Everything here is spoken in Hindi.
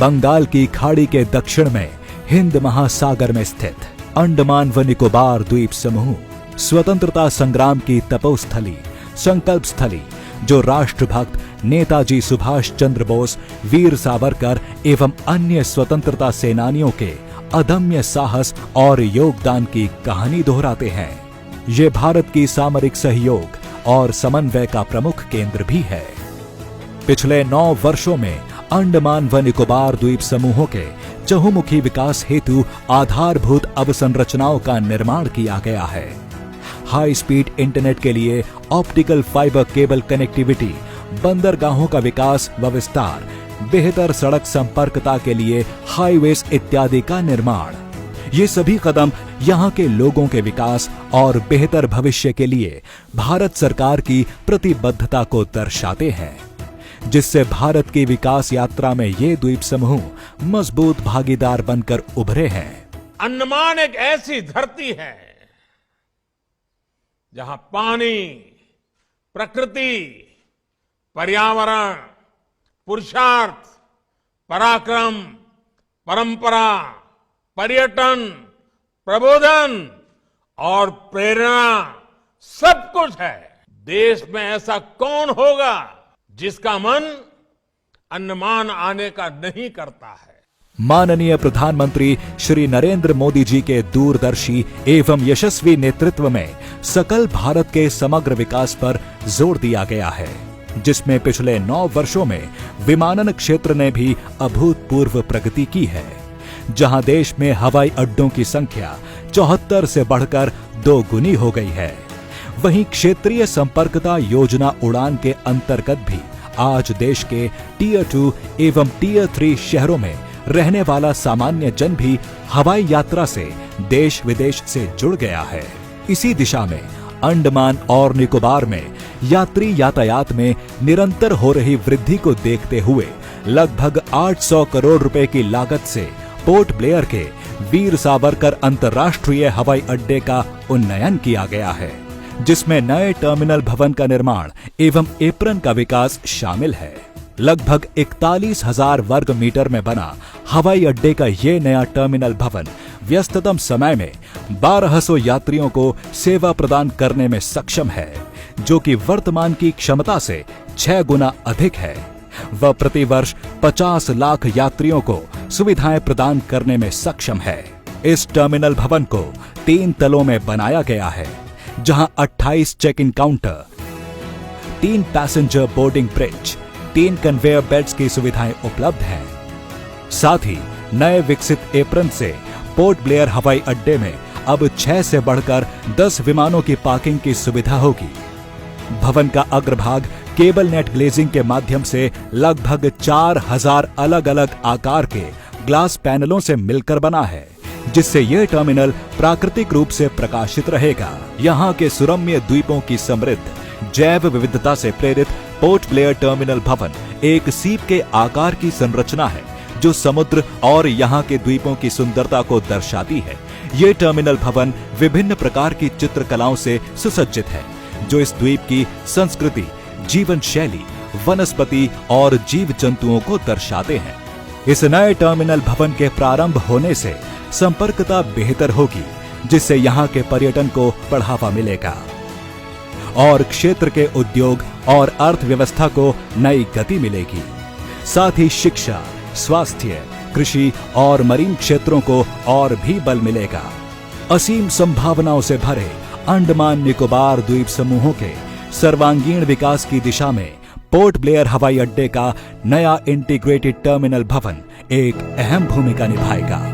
बंगाल की खाड़ी के दक्षिण में हिंद महासागर में स्थित अंडमान व निकोबार द्वीप समूह स्वतंत्रता संग्राम की तपोस्थली, संकल्प स्थली, जो राष्ट्रभक्त नेताजी सुभाष चंद्र बोस, वीर सावरकर एवं अन्य स्वतंत्रता सेनानियों के अदम्य साहस और योगदान की कहानी दोहराते हैं। ये भारत की सामरिक सहयोग और समन्वय का प्रमुख केंद्र भी है। पिछले 9 वर्षों में अंडमान व निकोबार द्वीप समूहों के चहुमुखी विकास हेतु आधारभूत अवसंरचनाओं का निर्माण किया गया है। हाई स्पीड इंटरनेट के लिए ऑप्टिकल फाइबर केबल कनेक्टिविटी, बंदरगाहों का विकास व विस्तार, बेहतर सड़क संपर्कता के लिए हाईवेज इत्यादि का निर्माण, ये सभी कदम यहाँ के लोगों के विकास और बेहतर भविष्य के लिए भारत सरकार की प्रतिबद्धता को दर्शाते हैं, जिससे भारत की विकास यात्रा में ये द्वीप समूह मजबूत भागीदार बनकर उभरे हैं। अंडमान एक ऐसी धरती है जहां पानी, प्रकृति, पर्यावरण, पुरुषार्थ, पराक्रम, परंपरा, पर्यटन, प्रबोधन और प्रेरणा सब कुछ है। देश में ऐसा कौन होगा जिसका मन अंडमान आने का नहीं करता है। माननीय प्रधानमंत्री श्री नरेंद्र मोदी जी के दूरदर्शी एवं यशस्वी नेतृत्व में सकल भारत के समग्र विकास पर जोर दिया गया है, जिसमें पिछले 9 वर्षों में विमानन क्षेत्र ने भी अभूतपूर्व प्रगति की है, जहां देश में हवाई अड्डों की संख्या 74 से बढ़कर 2 गुनी हो गई है। वहीं क्षेत्रीय संपर्कता योजना उड़ान के अंतर्गत भी आज देश के टियर 2 एवं टियर 3 शहरों में रहने वाला सामान्य जन भी हवाई यात्रा से देश विदेश से जुड़ गया है। इसी दिशा में अंडमान और निकोबार में यात्री यातायात में निरंतर हो रही वृद्धि को देखते हुए लगभग 800 करोड़ रुपए की लागत से पोर्ट ब्लेयर के वीर सावरकर अंतर्राष्ट्रीय हवाई अड्डे का उन्नयन किया गया है, जिसमें नए टर्मिनल भवन का निर्माण एवं एप्रन का विकास शामिल है। लगभग 41,000 वर्ग मीटर में बना हवाई अड्डे का ये नया टर्मिनल भवन व्यस्ततम समय में 1200 यात्रियों को सेवा प्रदान करने में सक्षम है, जो कि वर्तमान की क्षमता से 6 गुना अधिक है। वह प्रतिवर्ष 50 लाख यात्रियों को सुविधाएं प्रदान करने में सक्षम है। इस टर्मिनल भवन को 3 तलों में बनाया गया है, जहां 28 check in counter, 3 passenger boarding bridge, 3 conveyor belts की सुविधाएं उपलब्ध हैं। साथ ही नए विकसित एप्रन से पोर्ट ब्लेयर हवाई अड्डे में अब 6 से बढ़कर 10 विमानों की पार्किंग की सुविधा होगी। भवन का अग्रभाग केबल नेट ग्लेजिंग के माध्यम से लगभग 4000 अलग अलग आकार के ग्लास पैनलों से मिलकर बना है, जिससे यह टर्मिनल प्राकृतिक रूप से प्रकाशित रहेगा। यहाँ के सुरम्य द्वीपों की समृद्ध जैव विविधता से प्रेरित पोर्ट ब्लेयर टर्मिनल भवन एक सीप के आकार की संरचना है, जो समुद्र और यहाँ के द्वीपों की सुंदरता को दर्शाती है। ये टर्मिनल भवन विभिन्न प्रकार की चित्रकलाओं से सुसज्जित है, जो इस द्वीप की संस्कृति, जीवन शैली, वनस्पति और जीव जंतुओं को दर्शाते हैं। इस नए टर्मिनल भवन के प्रारंभ होने से संपर्कता बेहतर होगी, जिससे यहाँ के पर्यटन को बढ़ावा मिलेगा और क्षेत्र के उद्योग और अर्थव्यवस्था को नई गति मिलेगी। साथ ही शिक्षा, स्वास्थ्य, कृषि और मरीन क्षेत्रों को और भी बल मिलेगा। असीम संभावनाओं से भरे अंडमान निकोबार द्वीप समूहों के सर्वांगीण विकास की दिशा में पोर्ट ब्लेयर हवाई अड्डे का नया इंटीग्रेटेड टर्मिनल भवन एक अहम भूमिका निभाएगा।